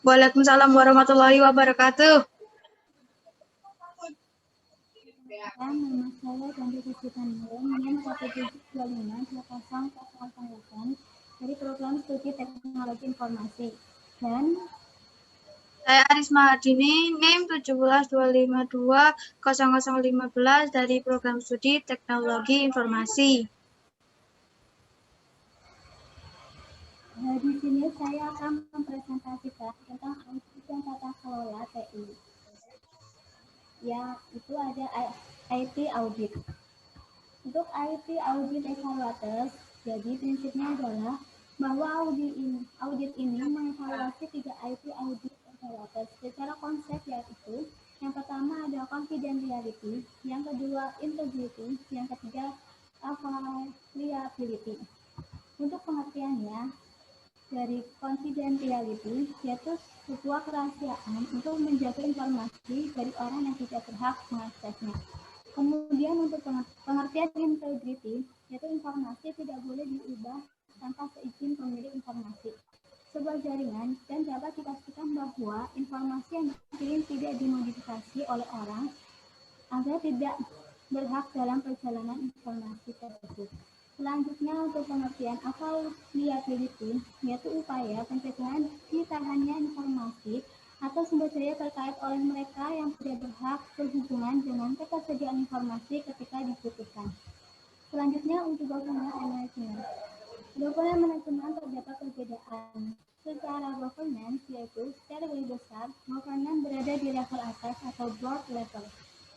Waalaikumsalam warahmatullahi wabarakatuh. Nama saya Ganti Sucitan NIM 172520008 dari Program Studi Teknologi Informasi. Dan saya Arisma Hardini, NIM 172520015 dari Program Studi Teknologi Informasi. Di sini saya akan mempresentasikan tentang audit dan tata kelola TI. Ya, itu ada IT audit. Untuk IT audit evaluators, jadi prinsipnya adalah bahwa audit ini mengevaluasi 3 IT audit evaluators secara konsep, yaitu yang pertama ada confidentiality, yang kedua integrity, yang ketiga availability. Untuk pengertiannya, dari confidentiality yaitu sebuah kerahasiaan untuk menjaga informasi dari orang yang tidak berhak mengaksesnya. Kemudian untuk pengertian integrity, yaitu informasi tidak boleh diubah tanpa seizin pemilik informasi. Sebuah jaringan dan dapat dipastikan bahwa informasi yang dikirim tidak dimodifikasi oleh orang agar tidak berhak dalam perjalanan informasi tersebut. Selanjutnya untuk pengertian availability, yaitu upaya pencegahan ditahannya informasi atau sumber daya terkait oleh mereka yang tidak berhak berhubungan dengan ketersediaan informasi ketika dibutuhkan. Selanjutnya untuk governance and management. Governance management terdapat perbedaan. Secara governance, yaitu secara lebih besar, governance berada di level atas atau board level.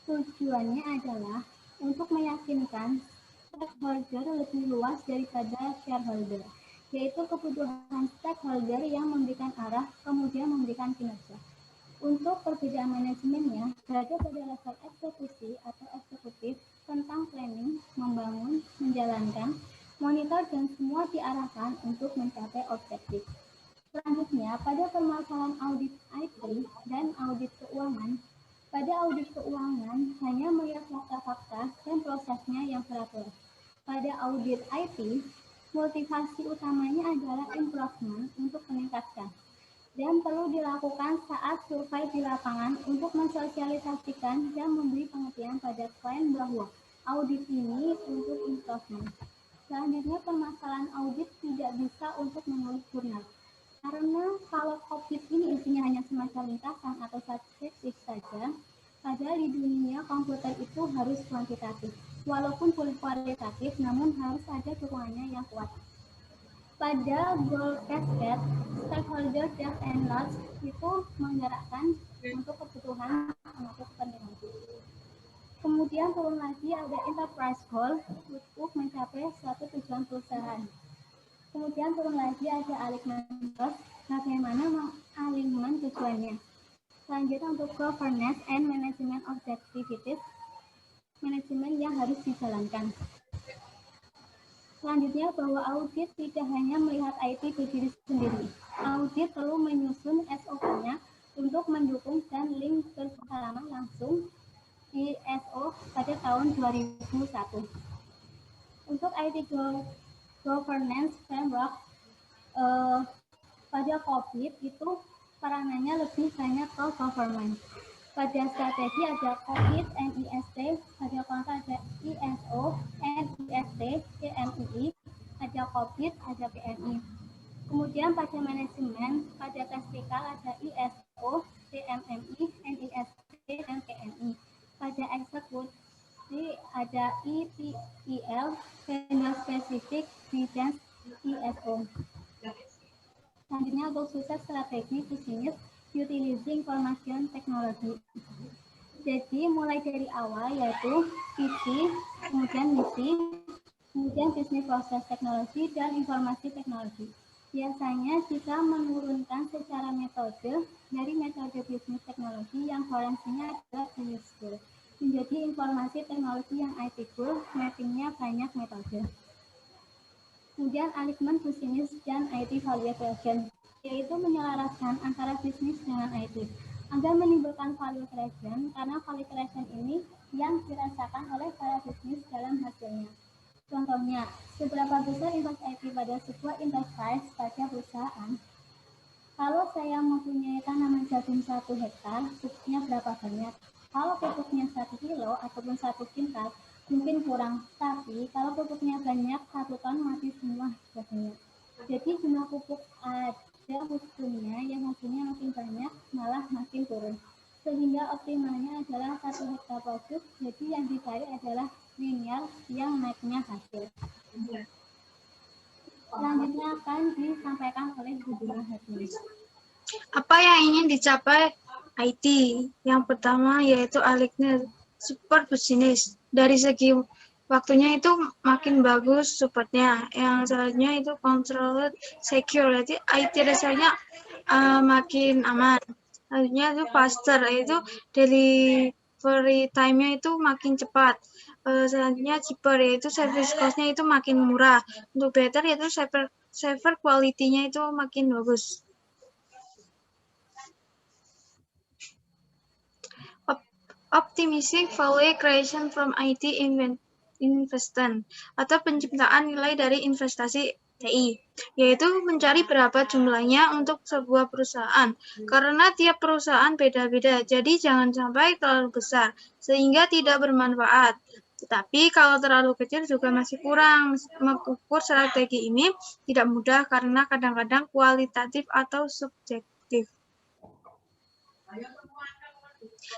Tujuannya adalah untuk meyakinkan stakeholder lebih luas daripada shareholder, yaitu kebutuhan stakeholder yang memberikan arah, kemudian memberikan kinerja. Untuk perbedaan manajemennya, berada pada level eksekusi atau eksekutif tentang planning, membangun, menjalankan, monitor, dan semua diarahkan untuk mencapai objektif. Selanjutnya, pada permasalahan audit IT dan audit keuangan, pada audit keuangan hanya melihat fakta-fakta dan prosesnya yang teratur. Pada audit IT, motivasi utamanya adalah improvement untuk meningkatkan dan perlu dilakukan saat survei di lapangan untuk mensosialisasikan dan memberi pengertian pada klien bahwa audit ini untuk improvement. Selanjutnya, permasalahan audit tidak bisa untuk menulis jurnal. Karena kalau COVID ini isinya hanya semacam ringkasan atau statistik saja, padahal di dunia komputer itu harus kuantitatif. Walaupun kualitatif, namun harus ada dukungannya yang kuat. Pada goal cascade, stakeholder depth and knowledge itu menggerakkan untuk kebutuhan untuk kepentingan. Kemudian turun lagi ada enterprise goal untuk mencapai suatu tujuan perusahaan. Kemudian turun lagi ada alignment goals, bagaimana mengalignment tujuannya. Selanjutnya untuk governance and management objectivities, manajemen yang harus dijalankan. Selanjutnya bahwa audit tidak hanya melihat IT di diri sendiri. Audit perlu menyusun SOP-nya untuk mendukung dan link bersama langsung ISO pada tahun 2001. Untuk IT governance framework pada COVID itu peranannya lebih banyak ke governance. Pada strategi ada COVID, NIST, pada kontak ada ISO, NIST, CMII, ada COVID, ada PMI. Kemudian pada manajemen, pada taktikal ada ISO, CMMI, NIST, dan PMI. Pada eksekusi ada ITIL, Vendor Specific Guidance, ISO. Selanjutnya untuk sukses strategi bisnis utilizing information technology. Jadi mulai dari awal yaitu visi, kemudian misi, kemudian bisnis proses teknologi dan informasi teknologi. Biasanya jika menurunkan secara metode dari metode bisnis teknologi yang forensinya adalah business school menjadi informasi teknologi yang IT school, mappingnya banyak metode. Kemudian alignment bisnis dan IT value creation, yaitu menyelaraskan antara bisnis dengan IT agar menimbulkan value creation, karena value creation ini yang dirasakan oleh para bisnis dalam hasilnya. Contohnya, seberapa besar investasi IT pada sebuah enterprise pada perusahaan? Kalau saya mempunyai tanaman jagung 1 hektar, pupuknya berapa banyak? Kalau pupuknya 1 kilo ataupun 1 kintal, mungkin kurang. Tapi kalau pupuknya banyak, 1 ton mati semua jagungnya. Jadi jumlah pupuk ada mutunya yang hasilnya makin banyak, malah makin turun. Sehingga optimalnya adalah 1 hektar produk, jadi yang dicari adalah linear yang naiknya hasil. Selanjutnya akan disampaikan oleh Bu Maharni. Apa yang ingin dicapai IT? Yang pertama yaitu alihnya support bisnis. Dari segi waktunya itu makin bagus supportnya. Yang selanjutnya itu controlled secure. Jadi IT dasarnya makin aman. Selanjutnya itu faster, yaitu delivery time-nya itu makin cepat. Selanjutnya cheaper, yaitu service cost-nya itu makin murah. Untuk better yaitu saver quality-nya itu makin bagus. Optimizing value creation from IT investment atau penciptaan nilai dari investasi TI, yaitu mencari berapa jumlahnya untuk sebuah perusahaan. Karena tiap perusahaan beda-beda, jadi jangan sampai terlalu besar, sehingga tidak bermanfaat. Tetapi kalau terlalu kecil juga masih kurang. Mengukur strategi ini tidak mudah karena kadang-kadang kualitatif atau subjektif.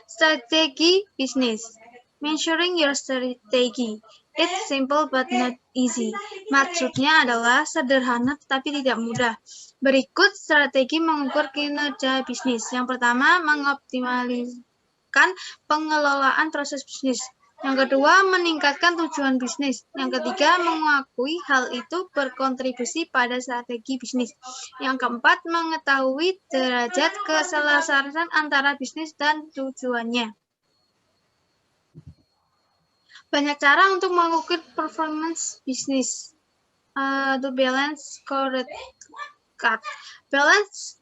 Strategi bisnis. Measuring your strategy. It's simple but not easy. Maksudnya adalah sederhana tetapi tidak mudah. Berikut strategi mengukur kinerja bisnis. Yang pertama, mengoptimalkan pengelolaan proses bisnis. Yang kedua, meningkatkan tujuan bisnis. Yang ketiga, mengakui hal itu berkontribusi pada strategi bisnis. Yang keempat, mengetahui derajat keselarasan antara bisnis dan tujuannya. Banyak cara untuk mengukur performance bisnis. To balance scorecard. Balance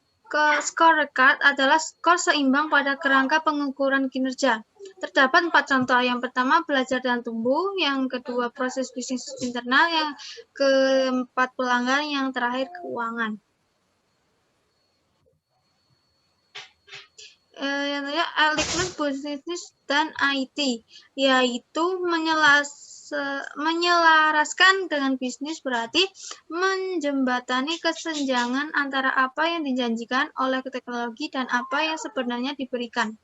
scorecard adalah skor seimbang pada kerangka pengukuran kinerja. Terdapat 4 contoh. Yang pertama, belajar dan tumbuh. Yang kedua, proses bisnis internal. Yang keempat, pelanggan. Yang terakhir, keuangan. Yang terakhir, alignment bisnis dan IT, yaitu menyelaraskan dengan bisnis berarti menjembatani kesenjangan antara apa yang dijanjikan oleh teknologi dan apa yang sebenarnya diberikan.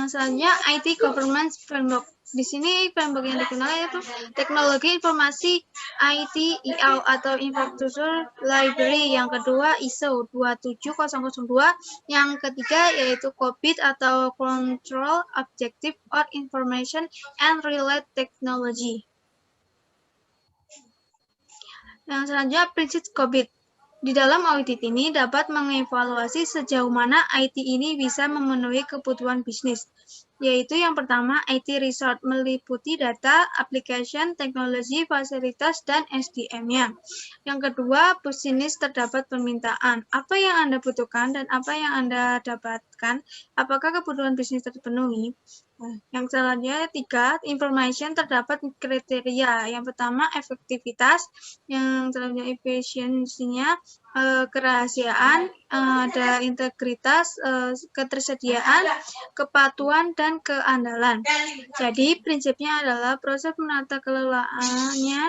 Selanjutnya IT Governance Framework. Di sini framework yang digunakan yaitu Teknologi Informasi IT IAU atau Infrastructure Library. Yang kedua ISO 27002. Yang ketiga yaitu COBIT atau Control Objective or Information and Related Technology. Yang selanjutnya prinsip COBIT. Di dalam audit ini dapat mengevaluasi sejauh mana IT ini bisa memenuhi kebutuhan bisnis, yaitu yang pertama IT resource meliputi data, application, teknologi, fasilitas, dan SDM-nya. Yang kedua, bisnis terdapat permintaan. Apa yang Anda butuhkan dan apa yang Anda dapatkan, apakah kebutuhan bisnis terpenuhi? Yang selanjutnya 3, information terdapat kriteria. Yang pertama efektivitas, yang selanjutnya efisiensinya, kerahasiaan, ada integritas, ketersediaan, kepatuhan, dan keandalan. Jadi prinsipnya adalah proses menata kelolanya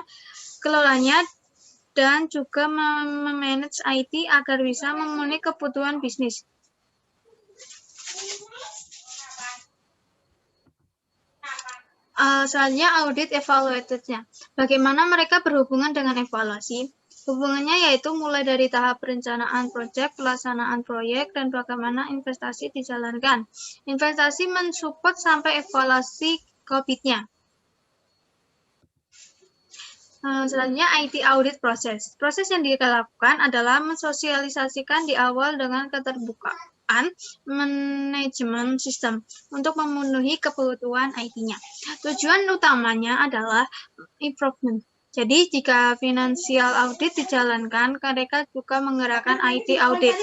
dan juga memanage IT agar bisa memenuhi kebutuhan bisnis. Selanjutnya audit evaluated-nya. Bagaimana mereka berhubungan dengan evaluasi? Hubungannya yaitu mulai dari tahap perencanaan proyek, pelaksanaan proyek, dan bagaimana investasi dijalankan. Investasi mensupport sampai evaluasi COBIT-nya. Selanjutnya IT audit proses. Proses yang dilakukan adalah mensosialisasikan di awal dengan keterbukaan manajemen sistem untuk memenuhi kebutuhan IT-nya. Tujuan utamanya adalah improvement. Jadi jika financial audit dijalankan, mereka juga menggerakkan IT audit.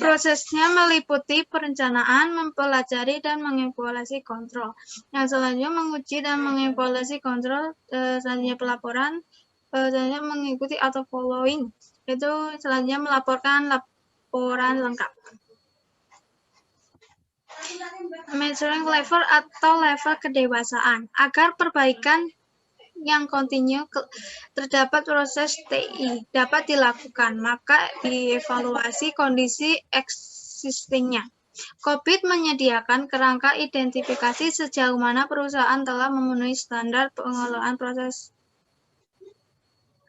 Prosesnya meliputi perencanaan, mempelajari, dan mengevaluasi kontrol. Yang selanjutnya menguji dan mengevaluasi kontrol, selanjutnya pelaporan, Selanjutnya mengikuti atau following, itu selanjutnya melaporkan laporan lengkap. Measuring level atau level kedewasaan. Agar perbaikan yang kontinu terdapat proses TI dapat dilakukan, maka dievaluasi kondisi existingnya. COBIT menyediakan kerangka identifikasi sejauh mana perusahaan telah memenuhi standar pengelolaan proses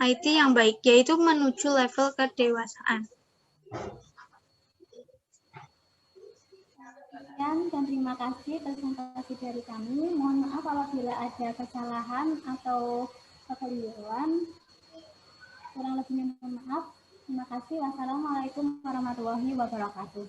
IT yang baik, yaitu menuju level kedewasaan. Sekian dan terima kasih presentasi dari kami. Mohon maaf apabila ada kesalahan atau kekeliruan. Kurang lebihnya mohon maaf. Terima kasih. Wassalamualaikum warahmatullahi wabarakatuh.